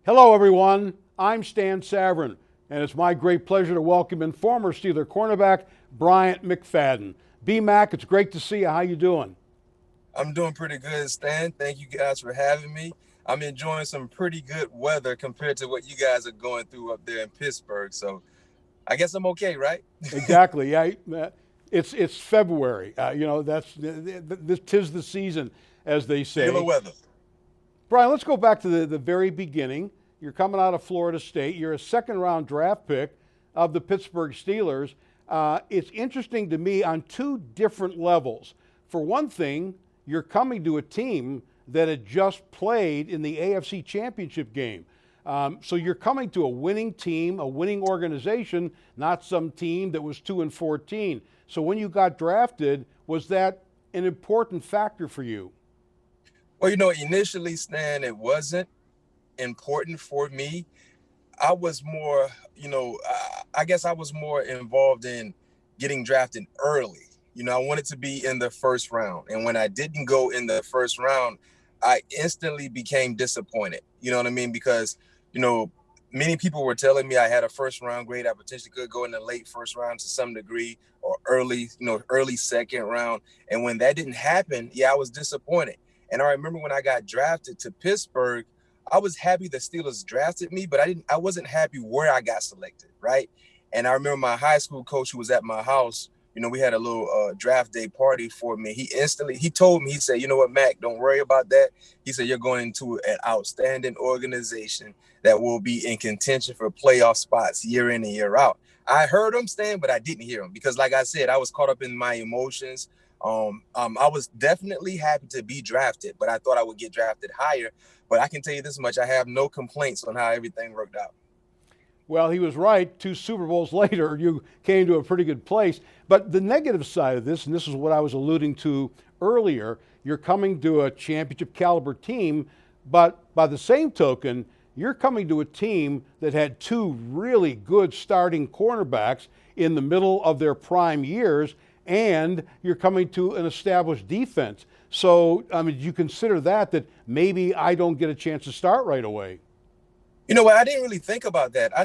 Hello, everyone. I'm Stan Savran, and it's my great pleasure to welcome in former Steeler cornerback Bryant McFadden. B-Mac, it's great to see you. How you doing? I'm doing pretty good, Stan. Thank you guys for having me. I'm enjoying some pretty good weather compared to what you guys are going through up there in Pittsburgh. So I guess I'm okay, right? Exactly. Yeah, it's February. That's this tis the season, as they Steeler say. weather. Brian, let's go back to the very beginning. You're coming out of Florida State. You're a second-round draft pick of the Pittsburgh Steelers. It's interesting to me on two different levels. For one thing, you're coming to a team that had just played in the AFC Championship game. So you're coming to a winning team, a winning organization, not some team that was 2-14. So when you got drafted, was that an important factor for you? Well, initially, Stan, it wasn't important for me. I was more, I guess I was more involved in getting drafted early. I wanted to be in the first round. And when I didn't go in the first round, I instantly became disappointed. You know what I mean? Because, you know, many people were telling me I had a first round grade. I potentially could go in the late first round to some degree or early second round. And when that didn't happen, yeah, I was disappointed. And I remember when I got drafted to Pittsburgh, I was happy the Steelers drafted me, but I wasn't happy where I got selected, right? And I remember my high school coach who was at my house, we had a little draft day party for me. He told me, he said, you know what, Mac, don't worry about that. He said, you're going into an outstanding organization that will be in contention for playoff spots year in and year out. I heard him, Stan, but I didn't hear him because, like I said, I was caught up in my emotions. I was definitely happy to be drafted, but I thought I would get drafted higher. But I can tell you this much, I have no complaints on how everything worked out. Well, he was right. Two Super Bowls later, you came to a pretty good place. But the negative side of this, and this is what I was alluding to earlier, you're coming to a championship caliber team, but by the same token, you're coming to a team that had two really good starting cornerbacks in the middle of their prime years, and you're coming to an established defense. So, I mean, do you consider that maybe I don't get a chance to start right away? You know what? I didn't really think about that. I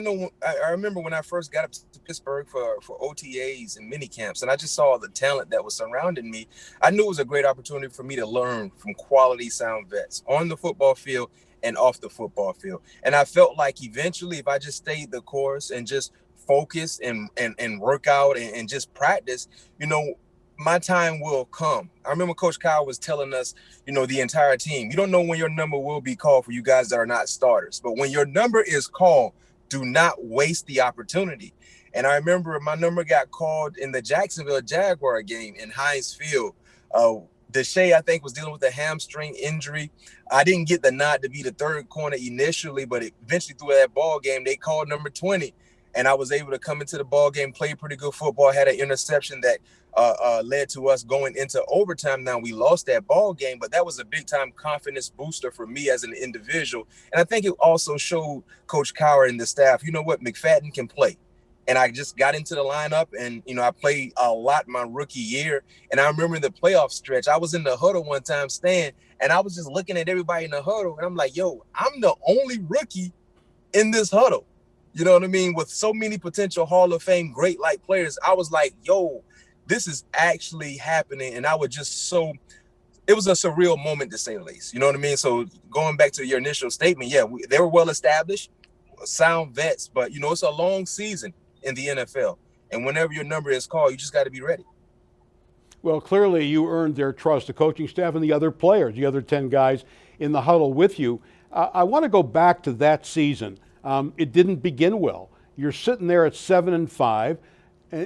remember when I first got up to Pittsburgh for OTAs and mini camps, and I just saw the talent that was surrounding me. I knew it was a great opportunity for me to learn from quality sound vets on the football field and off the football field. And I felt like eventually, if I just stayed the course and just focus and work out and just practice, my time will come. I remember Coach Kyle was telling us, the entire team, you don't know when your number will be called for you guys that are not starters. But when your number is called, do not waste the opportunity. And I remember my number got called in the Jacksonville Jaguar game in Heinz Field. Deshae, I think, was dealing with a hamstring injury. I didn't get the nod to be the third corner initially, but eventually through that ball game, they called number 20. And I was able to come into the ball game, play pretty good football, had an interception that led to us going into overtime. Now, we lost that ball game, but that was a big-time confidence booster for me as an individual. And I think it also showed Coach Cowher and the staff, you know what, McFadden can play. And I just got into the lineup and, I played a lot my rookie year. And I remember the playoff stretch, I was in the huddle one time, Stan, and I was just looking at everybody in the huddle. And I'm like, yo, I'm the only rookie in this huddle. You know what I mean? With so many potential Hall of Fame great like players, I was like, yo, this is actually happening. And I was just it was a surreal moment to say the least. You know what I mean? So going back to your initial statement, yeah, they were well established, sound vets, but, it's a long season in the NFL. And whenever your number is called, you just got to be ready. Well, clearly you earned their trust, the coaching staff and the other players, the other 10 guys in the huddle with you. I want to go back to that season. It didn't begin well. You're sitting there at 7-5.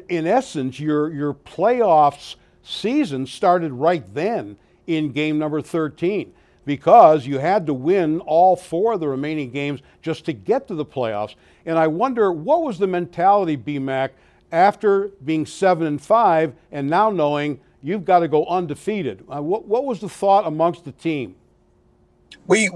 In essence, your playoffs season started right then in game number 13 because you had to win all four of the remaining games just to get to the playoffs. And I wonder, what was the mentality, B-Mac, after being 7-5 and now knowing you've got to go undefeated? What was the thought amongst the team? We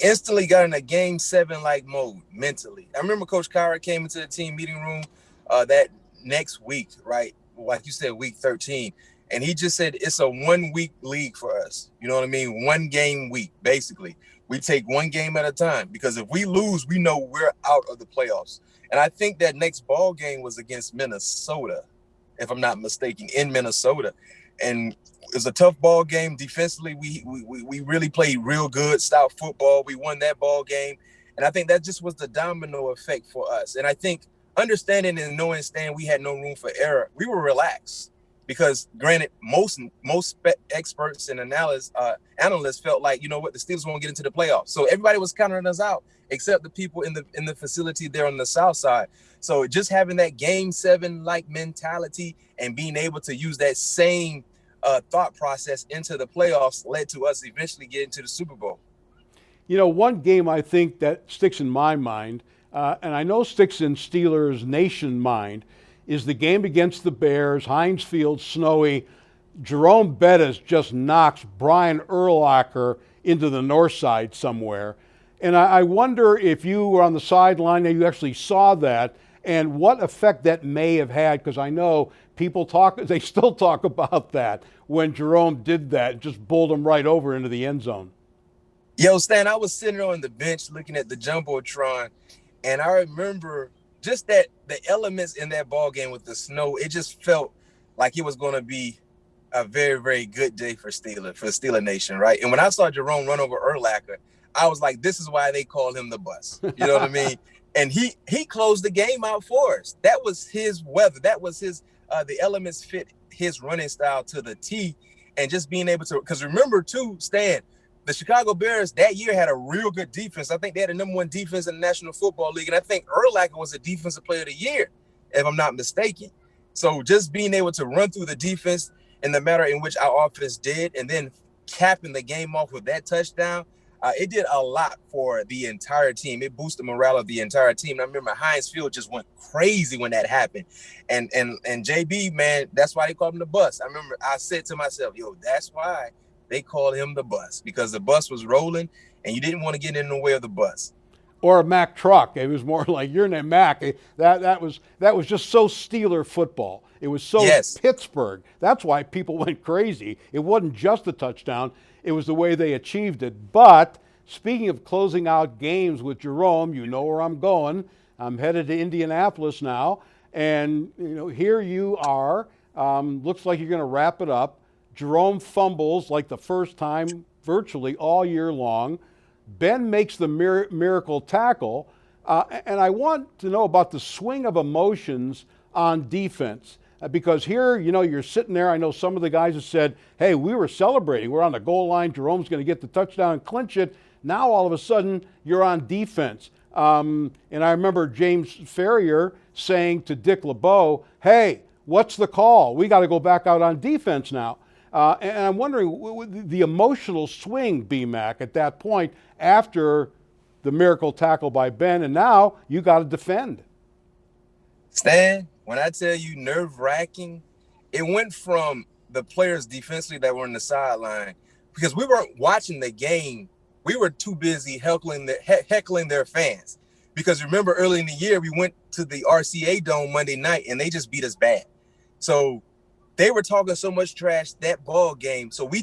instantly got in a game 7 like mode mentally. I remember Coach Cowher came into the team meeting room that next week, right? Like you said, week 13. And he just said, it's a 1 week league for us. You know what I mean? 1 game week, basically. We take one game at a time, because if we lose, we know we're out of the playoffs. And I think that next ball game was against Minnesota, if I'm not mistaken, in Minnesota. And it was a tough ball game. Defensively, we really played real good style football. We won that ball game. And I think that just was the domino effect for us. And I think understanding and knowing, Stan, we had no room for error, we were relaxed. Because granted, most experts and analysts felt like, you know what, the Steelers won't get into the playoffs. So everybody was counting us out, except the people in the facility there on the south side. So just having that Game 7 like mentality and being able to use that same thought process into the playoffs led to us eventually getting to the Super Bowl. You know, one game I think that sticks in my mind, and I know sticks in Steelers Nation mind, is the game against the Bears, Heinz Field, snowy. Jerome Bettis just knocks Brian Urlacher into the north side somewhere. And I wonder if you were on the sideline and you actually saw that, and what effect that may have had, because I know people they still talk about that when Jerome did that, just bowled him right over into the end zone. Yo, Stan, I was sitting on the bench looking at the Jumbotron, and I remember just that the elements in that ball game with the snow, it just felt like it was going to be a very, very good day for Steeler Nation, right? And when I saw Jerome run over Urlacher, I was like, this is why they call him the bus. You know what I mean? And he closed the game out for us. That was his weather. That was his the elements fit his running style to the T. And just being able to, because remember too, Stan, the Chicago Bears that year had a real good defense. I think they had the #1 defense in the National Football League. And I think Urlacher was the Defensive Player of the Year, if I'm not mistaken. So just being able to run through the defense in the manner in which our offense did, and then capping the game off with that touchdown, it did a lot for the entire team. It boosted morale of the entire team. And I remember Heinz Field just went crazy when that happened. And JB, man, that's why they called him the bus. I remember I said to myself, yo, that's why they called him the bus, because the bus was rolling and you didn't want to get in the way of the bus. Or a Mack truck. It was more like your name, Mack. That was just so Steeler football. It was so Yes. Pittsburgh. That's why people went crazy. It wasn't just the touchdown. It was the way they achieved it. But speaking of closing out games with Jerome, you know where I'm going. I'm headed to Indianapolis now. And, you know, here you are. Looks like you're going to wrap it up. Jerome fumbles like the first time virtually all year long. Ben makes the miracle tackle. And I want to know about the swing of emotions on defense. Because here, you know, you're sitting there. I know some of the guys have said, hey, we were celebrating. We're on the goal line. Jerome's going to get the touchdown and clinch it. Now, all of a sudden, you're on defense. And I remember James Ferrier saying to Dick LeBeau, hey, what's the call? We got to go back out on defense now. And I'm wondering the emotional swing, B-Mac, at that point after the miracle tackle by Ben, and now you got to defend. Stan, when I tell you nerve-wracking, it went from the players defensively that were on the sideline, because we weren't watching the game. We were too busy heckling their fans. Because remember, early in the year, we went to the RCA Dome Monday night, and they just beat us bad. So they were talking so much trash that ball game. So we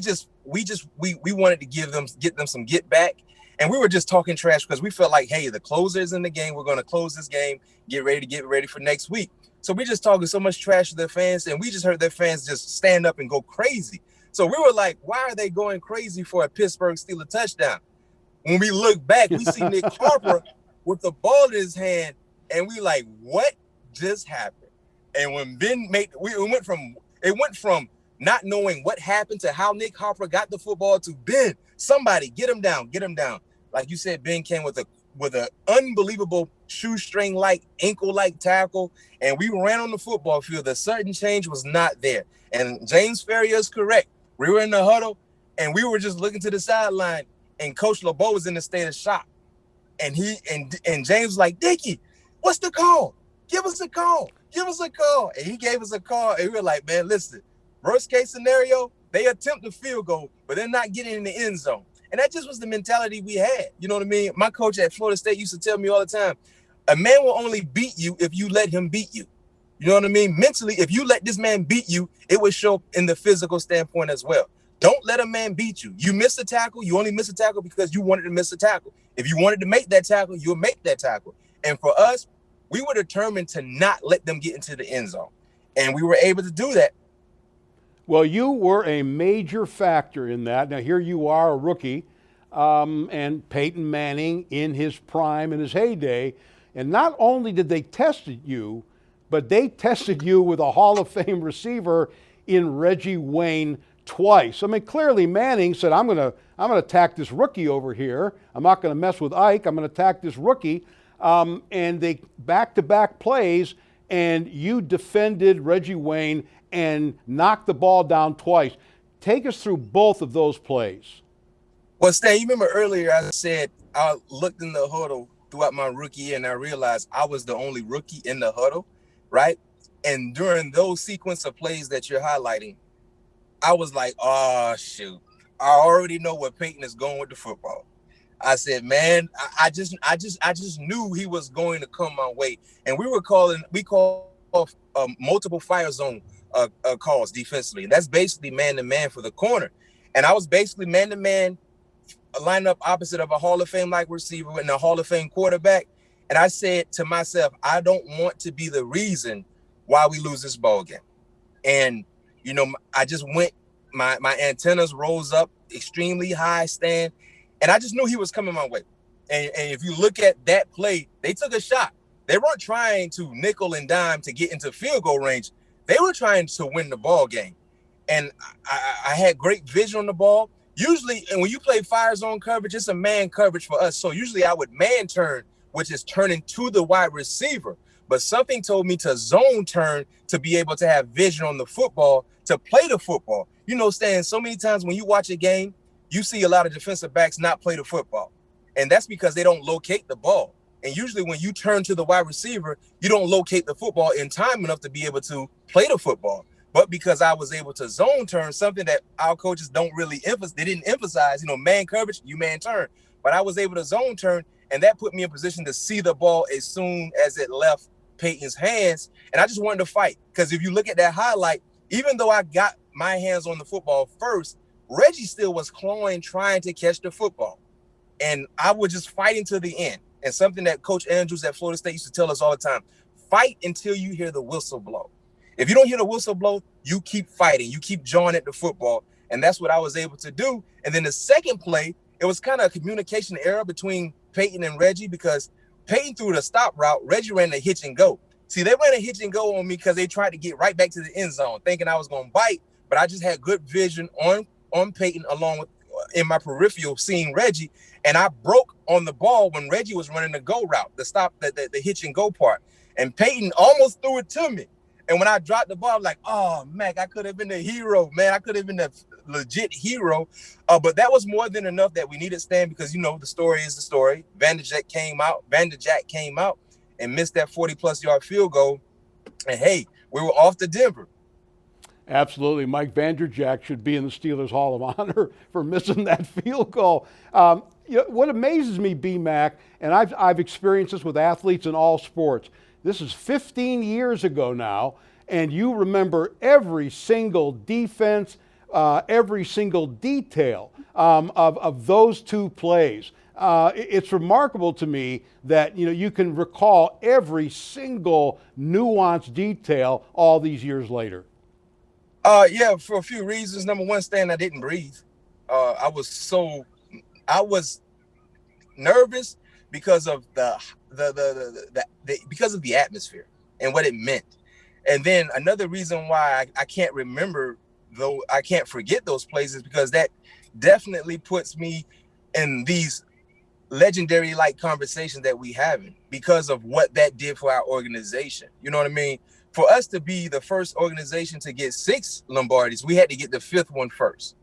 wanted to get them some get back. And we were just talking trash because we felt like, hey, the closer is in the game. We're going to close this game, get ready for next week. So we just talking so much trash to their fans, and we just heard their fans just stand up and go crazy. So we were like, why are they going crazy for a Pittsburgh Steelers touchdown? When we look back, we see Nick Harper with the ball in his hand, and we like, what just happened? And when Ben it went from not knowing what happened to how Nick Harper got the football to Ben, somebody get him down. Like you said, Ben came with an unbelievable shoestring-like, ankle-like tackle, and we ran on the football field. The sudden change was not there. And James Ferrier is correct. We were in the huddle, and we were just looking to the sideline, and Coach LeBeau was in a state of shock. And James was like, Dickie, what's the call? Give us a call. And he gave us a call, and we were like, man, listen, worst case scenario, they attempt a field goal, but they're not getting in the end zone. And that just was the mentality we had. You know what I mean? My coach at Florida State used to tell me all the time, a man will only beat you if you let him beat you. You know what I mean? Mentally, if you let this man beat you, it would show up in the physical standpoint as well. Don't let a man beat you. You miss a tackle, you only miss a tackle because you wanted to miss a tackle. If you wanted to make that tackle, you'll make that tackle. And for us, we were determined to not let them get into the end zone. And we were able to do that. Well, you were a major factor in that. Now, here you are, a rookie, and Peyton Manning in his prime, in his heyday. And not only did they test you, but they tested you with a Hall of Fame receiver in Reggie Wayne twice. I mean, clearly Manning said, I'm gonna attack this rookie over here. I'm not gonna mess with Ike. I'm gonna attack this rookie. And they back-to-back plays, and you defended Reggie Wayne and knocked the ball down twice. Take us through both of those plays. Well, Stan, you remember earlier I said I looked in the huddle throughout my rookie year and I realized I was the only rookie in the huddle, right? And during those sequence of plays that you're highlighting, I was like, oh, shoot. I already know where Peyton is going with the football. I said, man, I just knew he was going to come my way. And we call multiple fire zone calls defensively. And that's basically man-to-man for the corner. And I was basically man-to-man, lining up opposite of a Hall of Fame-like receiver and a Hall of Fame quarterback. And I said to myself, I don't want to be the reason why we lose this ball game. And, I just went, my antennas rose up extremely high, Stan, and I just knew he was coming my way. And if you look at that play, they took a shot. They weren't trying to nickel and dime to get into field goal range. They were trying to win the ball game. And I had great vision on the ball. Usually, and when you play fire zone coverage, it's a man coverage for us. So usually I would man turn, which is turning to the wide receiver. But something told me to zone turn to be able to have vision on the football, to play the football. Stan, so many times when you watch a game, you see a lot of defensive backs not play the football. And that's because they don't locate the ball. And usually when you turn to the wide receiver, you don't locate the football in time enough to be able to play the football. But because I was able to zone turn, something that our coaches don't really emphasize, they didn't emphasize, man coverage, you man turn. But I was able to zone turn, and that put me in position to see the ball as soon as it left Peyton's hands. And I just wanted to fight. Because if you look at that highlight, even though I got my hands on the football first, Reggie still was clawing, trying to catch the football. And I was just fighting to the end. And something that Coach Andrews at Florida State used to tell us all the time, fight until you hear the whistle blow. If you don't hear the whistle blow, you keep fighting. You keep jawing at the football. And that's what I was able to do. And then the second play, it was kind of a communication error between Peyton and Reggie, because Peyton threw the stop route. Reggie ran the hitch and go. See, they ran a hitch and go on me because they tried to get right back to the end zone, thinking I was going to bite. But I just had good vision on Peyton, along with in my peripheral seeing Reggie. And I broke on the ball when Reggie was running the go route, the hitch and go part. And Peyton almost threw it to me. And when I dropped the ball, I was like, oh, Mac, I could have been the hero, man. I could have been the legit hero. But that was more than enough that we needed Stan, because, the story is the story. Vanderjack came out and missed that 40-plus yard field goal. And, hey, we were off to Denver. Absolutely. Mike Vanderjack should be in the Steelers Hall of Honor for missing that field goal. What amazes me, B-Mac, and I've experienced this with athletes in all sports, this is 15 years ago now, and you remember every single defense, every single detail of those two plays. It's remarkable to me that you can recall every single nuanced detail all these years later. Yeah, for a few reasons. Number one, Stan, I didn't breathe. I was nervous because of because of the atmosphere and what it meant. And then another reason why I can't remember, though I can't forget those plays, is because that definitely puts me in these legendary like conversations that we having, because of what that did for our organization. You know what I mean? For us to be the first organization to get 6 Lombardis, we had to get the 5th one first,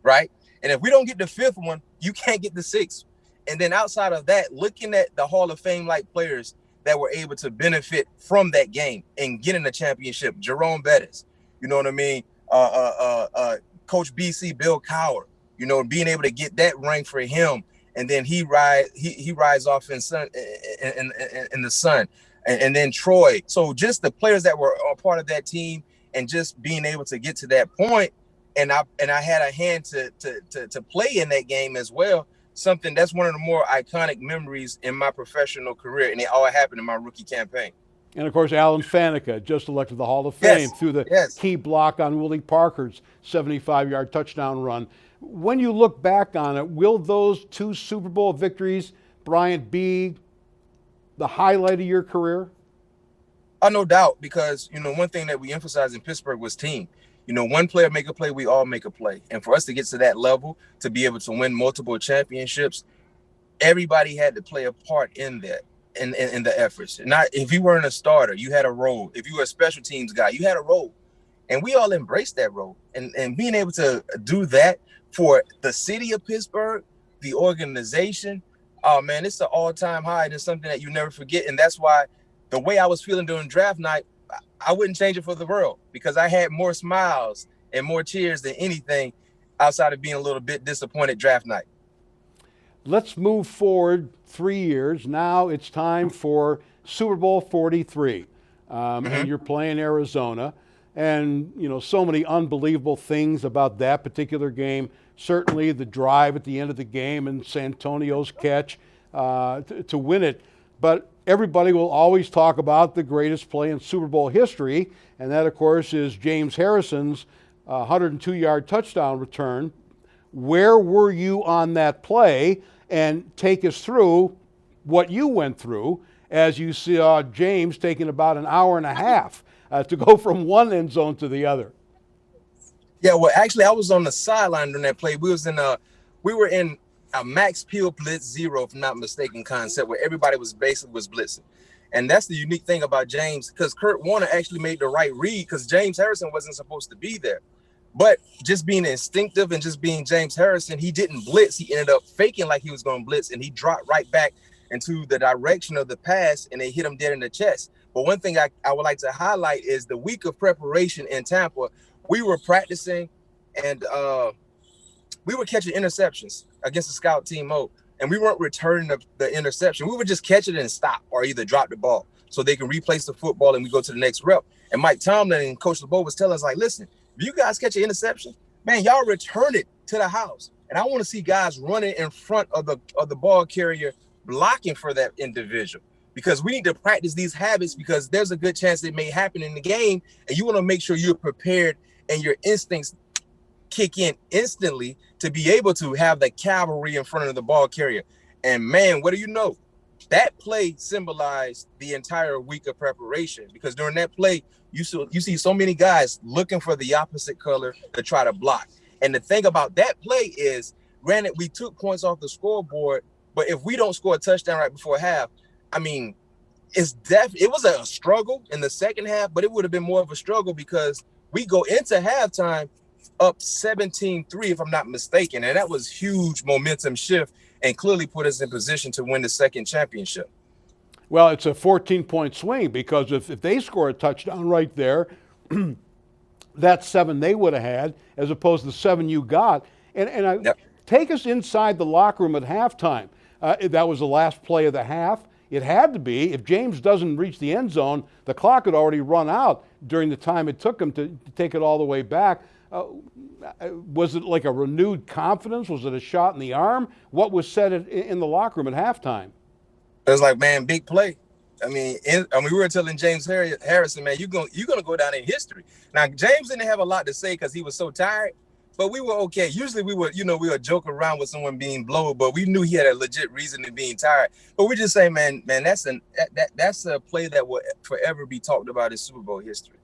right? And if we don't get the 5th one, you can't get the 6th. And then outside of that, looking at the Hall of Fame-like players that were able to benefit from that game and getting the championship, Jerome Bettis, you know what I mean? Coach BC, Bill Cowher, being able to get that ring for him. And then he rides off in the sun. And then Troy. So just the players that were a part of that team, and just being able to get to that point, and I had a hand to play in that game as well. Something that's one of the more iconic memories in my professional career, and it all happened in my rookie campaign. And of course, Alan Faneca, just elected to the Hall of Fame Yes, through the yes. key block on Willie Parker's 75-yard touchdown run. When you look back on it, will those two Super Bowl victories, Bryant, be the highlight of your career? No doubt, because one thing that we emphasized in Pittsburgh was team. One player make a play, we all make a play. And for us to get to that level, to be able to win multiple championships, everybody had to play a part in that, in the efforts. Not if you weren't a starter, you had a role. If you were a special teams guy, you had a role. And we all embraced that role. And being able to do that for the city of Pittsburgh, the organization, oh man, it's an all-time high, and it's something that you never forget. And that's why the way I was feeling during draft night, I wouldn't change it for the world, because I had more smiles and more cheers than anything outside of being a little bit disappointed draft night. Let's move forward 3 years. Now it's time for Super Bowl 43. And you're playing Arizona. And, so many unbelievable things about that particular game. Certainly the drive at the end of the game and Santonio's catch to win it. But everybody will always talk about the greatest play in Super Bowl history, and that, of course, is James Harrison's 102-yard touchdown return. Where were you on that play? And take us through what you went through as you saw James taking about an hour and a half to go from one end zone to the other. Yeah, well, actually, I was on the sideline during that play. We were in a Max Peel Blitz Zero, if I'm not mistaken, concept where everybody was blitzing. And that's the unique thing about James, because Kurt Warner actually made the right read, because James Harrison wasn't supposed to be there. But just being instinctive and just being James Harrison, he didn't blitz. He ended up faking like he was going to blitz, and he dropped right back into the direction of the pass, and they hit him dead in the chest. But one thing I would like to highlight is the week of preparation in Tampa. We were practicing, and we were catching interceptions against the scout team mode, and we weren't returning the interception. We would just catch it and stop, or either drop the ball so they can replace the football and we go to the next rep. And Mike Tomlin and Coach LeBeau was telling us, like, listen, if you guys catch an interception, man, y'all return it to the house. And I want to see guys running in front of the ball carrier, blocking for that individual, because we need to practice these habits, because there's a good chance it may happen in the game, and you want to make sure you're prepared and your instincts kick in instantly to be able to have the cavalry in front of the ball carrier. And man, what do you know? That play symbolized the entire week of preparation, because during that play, you see so many guys looking for the opposite color to try to block. And the thing about that play is, granted, we took points off the scoreboard, but if we don't score a touchdown right before half, I mean, it was a struggle in the second half, but it would have been more of a struggle because we go into halftime up 17-3, if I'm not mistaken. And that was huge momentum shift and clearly put us in position to win the second championship. Well, it's a 14-point swing, because if they score a touchdown right there, that's 7 they would have had as opposed to the 7 you got. And take us inside the locker room at halftime. That was the last play of the half. It had to be. If James doesn't reach the end zone, the clock had already run out during the time it took him to take it all the way back. Was it like a renewed confidence? Was it a shot in the arm? What was said in the locker room at halftime? It was like, man, big play. I mean, we were telling James Harrison, man, you're gonna go down in history. Now, James didn't have a lot to say because he was so tired, but we were okay. Usually we would joke around with someone being blowed, but we knew he had a legit reason to being tired. But we just say, man, that's a play that will forever be talked about in Super Bowl history.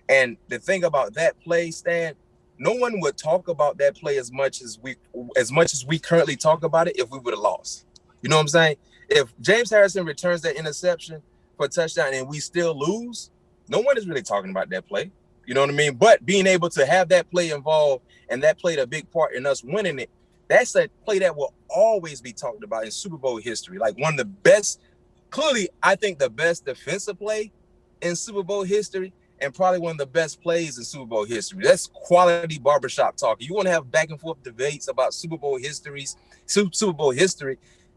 And the thing about that play, Stan, no one would talk about that play as much as we currently talk about it if we would have lost. You know what I'm saying? If James Harrison returns that interception for a touchdown and we still lose, no one is really talking about that play. You know what I mean? But being able to have that play involved and that played a big part in us winning it, that's a play that will always be talked about in Super Bowl history. Like one of the best, clearly, I think the best defensive play in Super Bowl history, and probably one of the best plays in Super Bowl history. That's quality barbershop talk. You want to have back and forth debates about Super Bowl history,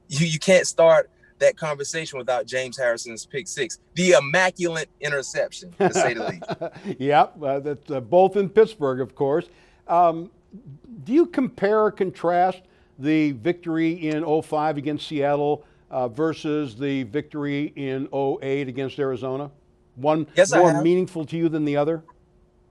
you can't start that conversation without James Harrison's pick six, the immaculate interception, to say the least. Yeah, that's both in Pittsburgh, of course. Do you compare or contrast the victory in '05 against Seattle versus the victory in '08 against Arizona? One Yes, I more have. meaningful to you than the other?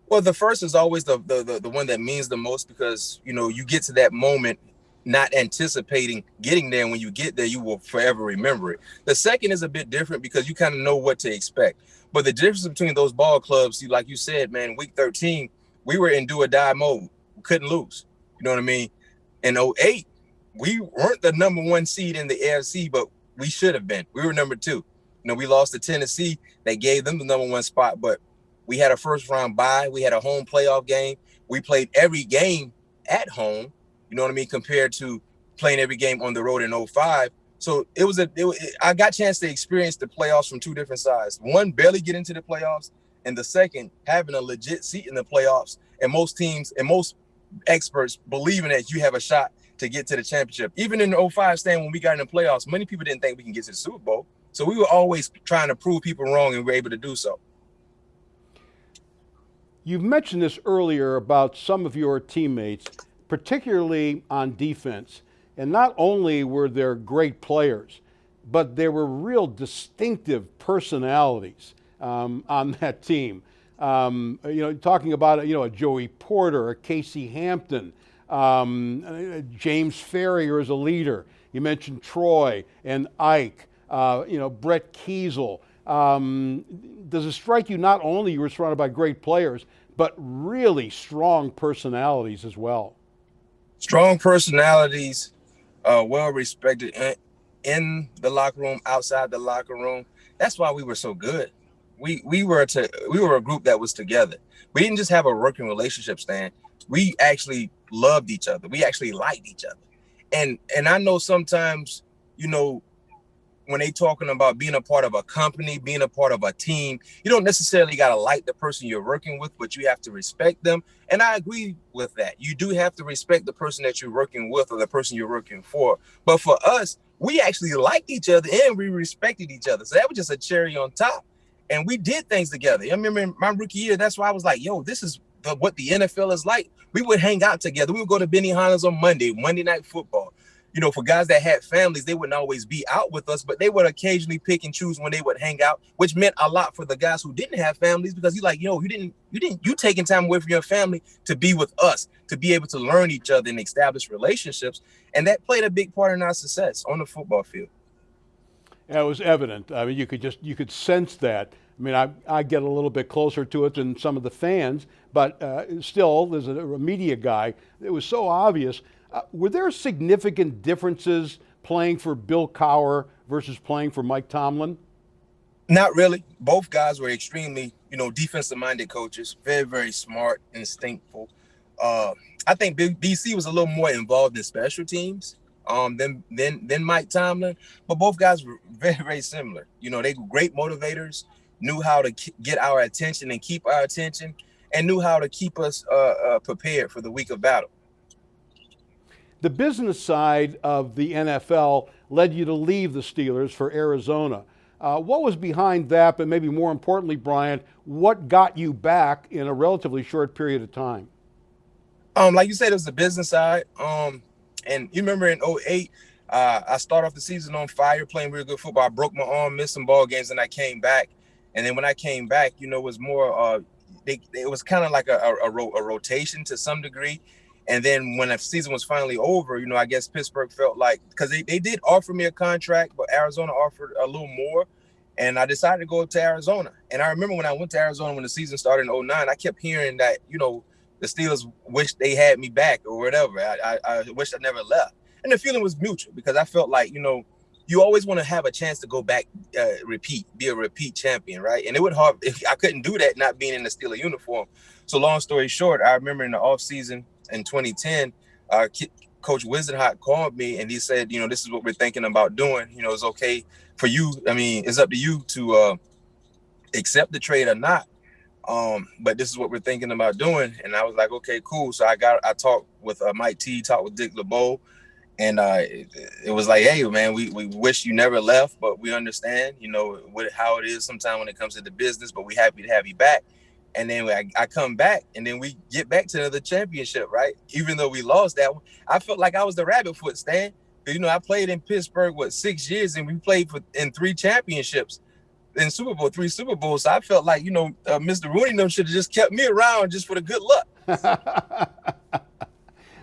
Well, the first is always the one that means the most because, you get to that moment not anticipating getting there. And when you get there, you will forever remember it. The second is a bit different because you kind of know what to expect. But the difference between those ball clubs, like you said, man, week 13, we were in do or die mode. We couldn't lose. You know what I mean? In '08, we weren't the number one seed in the AFC, but we should have been. We were number two. We lost to Tennessee. They gave them the number one spot, but we had a first round bye. We had a home playoff game. We played every game at home, you know what I mean, compared to playing every game on the road in '05. So I got a chance to experience the playoffs from two different sides. One, barely get into the playoffs, and the second, having a legit seat in the playoffs. And most teams and most experts believing that you have a shot to get to the championship. Even in the '05 stand, when we got in the playoffs, many people didn't think we can get to the Super Bowl. So we were always trying to prove people wrong, and we were able to do so. You've mentioned this earlier about some of your teammates, particularly on defense. And not only were there great players, but there were real distinctive personalities on that team. Talking about a Joey Porter, a Casey Hampton, James Ferrier as a leader. You mentioned Troy and Ike, Brett Kiesel. Does it strike you not only you were surrounded by great players, but really strong personalities as well? Strong personalities, well respected in the locker room, outside the locker room. That's why we were so good. We were a group that was together. We didn't just have a working relationship, Stan. We actually loved each other. We actually liked each other. And I know sometimes, when they talking about being a part of a company, being a part of a team, you don't necessarily got to like the person you're working with, but you have to respect them. And I agree with that. You do have to respect the person that you're working with or the person you're working for. But for us, we actually liked each other and we respected each other. So that was just a cherry on top. And we did things together. I remember in my rookie year, that's why I was like, yo, this is what the NFL is like. We would hang out together. We would go to Benihana's on Monday Night Football. For guys that had families, they wouldn't always be out with us, but they would occasionally pick and choose when they would hang out, which meant a lot for the guys who didn't have families because he's like, you taking time away from your family to be with us, to be able to learn each other and establish relationships. And that played a big part in our success on the football field. Yeah, it was evident. I mean, you could sense that. I mean, I get a little bit closer to it than some of the fans, but still, as a media guy, it was so obvious. Were there significant differences playing for Bill Cowher versus playing for Mike Tomlin? Not really. Both guys were extremely, defensive-minded coaches, very, very smart, instinctful. I think BC was a little more involved in special teams than Mike Tomlin, but both guys were very, very similar. They were great motivators, knew how to get our attention and keep our attention, and knew how to keep us prepared for the week of battle. The business side of the NFL led you to leave the Steelers for Arizona. What was behind that, but maybe more importantly, Bryant, what got you back in a relatively short period of time? Like you said, it was the business side. And you remember in '08, I started off the season on fire, playing really good football. I broke my arm, missed some ball games, and I came back. And then when I came back, it was more, it was kind of like a rotation to some degree. And then when the season was finally over, I guess Pittsburgh felt like, because they did offer me a contract, but Arizona offered a little more. And I decided to go to Arizona. And I remember when I went to Arizona when the season started in '09, I kept hearing that, the Steelers wish they had me back or whatever. I wish I never left. And the feeling was mutual because I felt like, you always want to have a chance to go back, be a repeat champion, right? And it would hard if I couldn't do that not being in the Steeler uniform. So long story short, I remember in the offseason in 2010, Coach Wisenhut called me and he said, this is what we're thinking about doing. It's okay for you. I mean, it's up to you to accept the trade or not. But this is what we're thinking about doing. And I was like, okay, cool. So I talked with Mike T, talked with Dick LeBeau. And it was like, hey, man, we wish you never left, but we understand, how it is sometimes when it comes to the business, but we're happy to have you back. And then I come back, and then we get back to another championship, right? Even though we lost that one, I felt like I was the rabbit foot, Stan. You know, I played in Pittsburgh, 6 years, and we played in 3 championships, in 3 Super Bowls. So I felt like, Mr. Rooney should have just kept me around just for the good luck.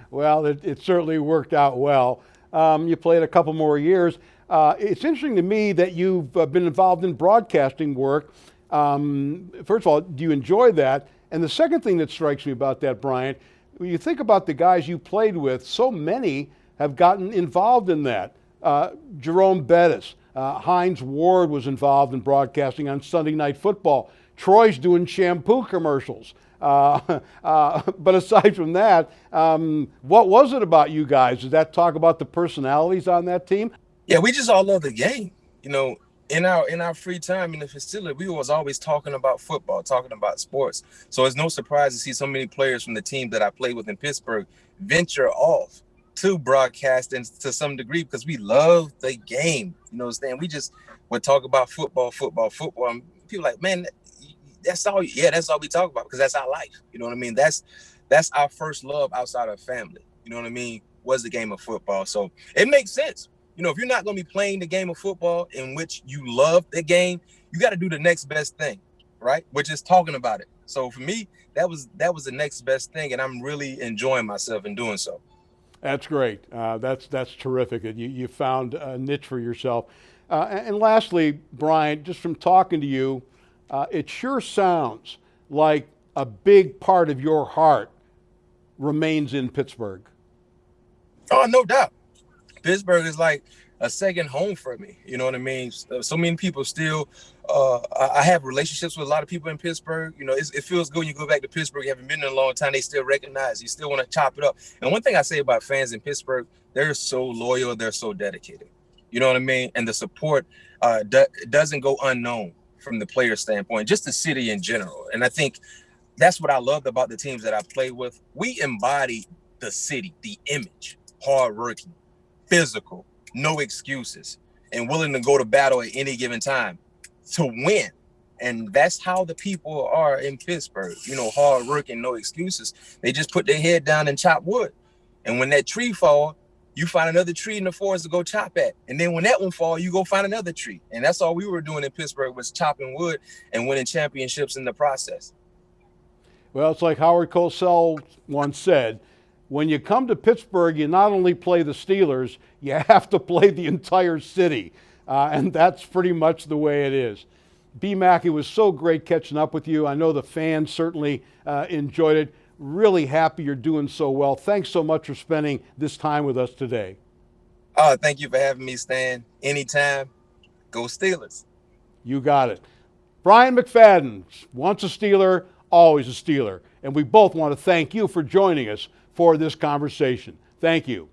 Well, it certainly worked out well. You played a couple more years. It's interesting to me that you've been involved in broadcasting work. First of all, do you enjoy that? And the second thing that strikes me about that, Bryant, when you think about the guys you played with, so many have gotten involved in that. Jerome Bettis, Hines Ward was involved in broadcasting on Sunday Night Football. Troy's doing shampoo commercials. But aside from that, what was it about you guys? Did that talk about the personalities on that team? Yeah, we just all love the game. In our free time in the facility, we was always talking about football, talking about sports. So it's no surprise to see so many players from the team that I played with in Pittsburgh venture off to broadcasting to some degree because we love the game. Stan, we just would talk about football. And people like, man, that's all. Yeah, that's all we talk about because that's our life. You know what I mean? That's our first love outside of family. You know what I mean? Was the game of football. So it makes sense. If you're not going to be playing the game of football in which you love the game, you got to do the next best thing, right? Which is talking about it. So for me, that was the next best thing, and I'm really enjoying myself in doing so. That's great. That's terrific. You found a niche for yourself. And lastly, Bryant, just from talking to you, it sure sounds like a big part of your heart remains in Pittsburgh. Oh, no doubt. Pittsburgh is like a second home for me. You know what I mean? So many people still, I have relationships with a lot of people in Pittsburgh. It feels good when you go back to Pittsburgh. You haven't been there in a long time. They still recognize you, still want to chop it up. And one thing I say about fans in Pittsburgh, they're so loyal. They're so dedicated. You know what I mean? And the support doesn't go unknown from the player standpoint, just the city in general. And I think that's what I loved about the teams that I played with. We embody the city, the image, hardworking, physical, no excuses, and willing to go to battle at any given time to win. And that's how the people are in Pittsburgh. Hard working, no excuses. They just put their head down and chop wood. And when that tree fall, you find another tree in the forest to go chop at. And then when that one fall, you go find another tree. And that's all we were doing in Pittsburgh was chopping wood and winning championships in the process. Well, it's like Howard Cosell once said, when you come to Pittsburgh, you not only play the Steelers, you have to play the entire city. And that's pretty much the way it is. B-Mac, it was so great catching up with you. I know the fans certainly enjoyed it. Really happy you're doing so well. Thanks so much for spending this time with us today. Thank you for having me, Stan. Anytime. Go Steelers. You got it. Bryant McFadden, once a Steeler, always a Steeler. And we both want to thank you for joining us for this conversation. Thank you.